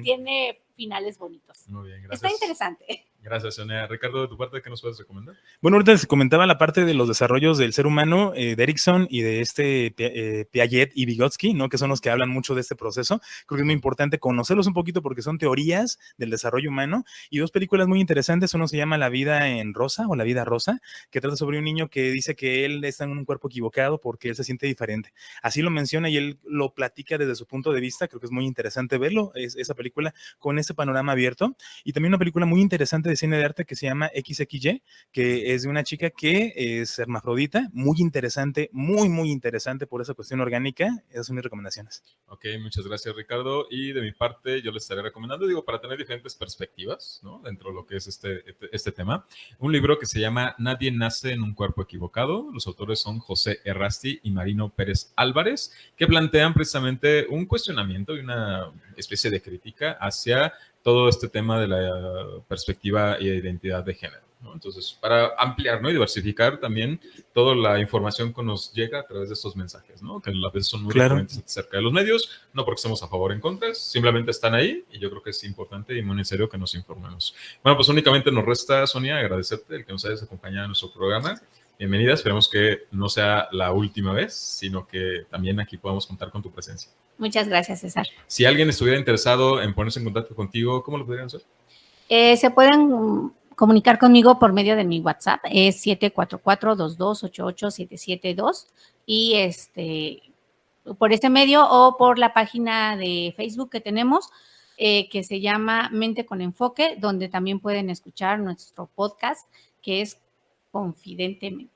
tiene finales bonitos. Muy bien, gracias. Está interesante. Gracias, Sonia. Ricardo, de tu parte, ¿qué nos puedes recomendar? Bueno, ahorita se comentaba la parte de los desarrollos del ser humano, de Erikson y de Piaget y Vygotsky, ¿no? Que son los que hablan mucho de este proceso. Creo que es muy importante conocerlos un poquito porque son teorías del desarrollo humano y dos películas muy interesantes. Uno se llama La vida en rosa o La vida rosa, que trata sobre un niño que dice que él está en un cuerpo equivocado porque él se siente diferente. Así lo menciona y él lo platica desde su punto de vista. Creo que es muy interesante verlo, esa película con ese panorama abierto. Y también una película muy interesante interesante de cine de arte que se llama XXY, que es de una chica que es hermafrodita, muy interesante, muy interesante por esa cuestión orgánica. Esas son mis recomendaciones. Ok, muchas gracias, Ricardo. Y de mi parte, yo les estaré recomendando, digo, para tener diferentes perspectivas, ¿no? Dentro de lo que es este tema, un libro que se llama Nadie nace en un cuerpo equivocado. Los autores son José Errasti y Marino Pérez Álvarez, que plantean precisamente un cuestionamiento y una especie de crítica hacia todo este tema de la perspectiva y identidad de género, ¿no? Entonces, para ampliar, ¿no? Y diversificar también toda la información que nos llega a través de estos mensajes, ¿no? Que a la vez son muy recurrentes acerca de los medios, no porque estemos a favor o en contra, simplemente están ahí y yo creo que es importante y muy necesario que nos informemos. Bueno, pues únicamente nos resta, Sonia, agradecerte el que nos hayas acompañado en nuestro programa. Bienvenida, esperemos que no sea la última vez, sino que también aquí podamos contar con tu presencia. Muchas gracias, César. Si alguien estuviera interesado en ponerse en contacto contigo, ¿cómo lo podrían hacer? Se pueden comunicar conmigo por medio de mi WhatsApp, es 744-2288-772 y por ese medio o por la página de Facebook que tenemos que se llama Mente con Enfoque, donde también pueden escuchar nuestro podcast que es Confidentemente.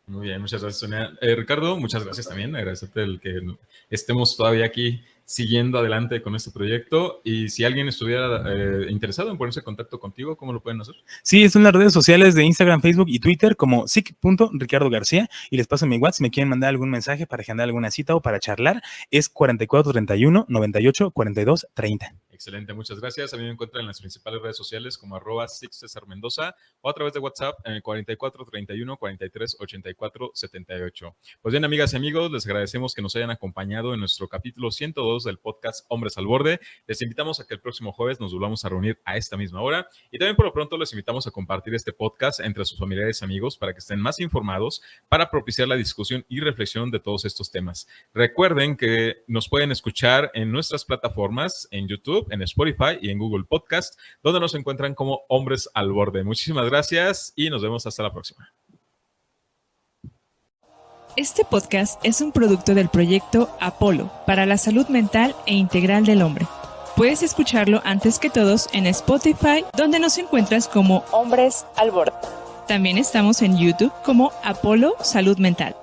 Muy bien, muchas gracias, Sonia. Ricardo, muchas gracias también. Agradecerte el que estemos todavía aquí siguiendo adelante con este proyecto. Y si alguien estuviera interesado en ponerse en contacto contigo, ¿cómo lo pueden hacer? Sí, son las redes sociales de Instagram, Facebook y Twitter como sic.ricardogarcía. Y les paso mi WhatsApp si me quieren mandar algún mensaje para agendar alguna cita o para charlar. Es 4431 98 42 30. Excelente, muchas gracias. A mí me encuentran en las principales redes sociales como @SicCesarMendoza o a través de WhatsApp en el 44 31 43 84 78. Pues bien, amigas y amigos, les agradecemos que nos hayan acompañado en nuestro capítulo 102 del podcast Hombres al Borde. Les invitamos a que el próximo jueves nos volvamos a reunir a esta misma hora y también por lo pronto les invitamos a compartir este podcast entre sus familiares y amigos para que estén más informados, para propiciar la discusión y reflexión de todos estos temas. Recuerden que nos pueden escuchar en nuestras plataformas, en YouTube, en Spotify y en Google Podcast, donde nos encuentran como Hombres al Borde. Muchísimas gracias y nos vemos hasta la próxima. Este podcast es un producto del proyecto Apolo para la salud mental e integral del hombre. Puedes escucharlo antes que todos en Spotify, donde nos encuentras como Hombres al Borde. También estamos en YouTube como Apolo Salud Mental.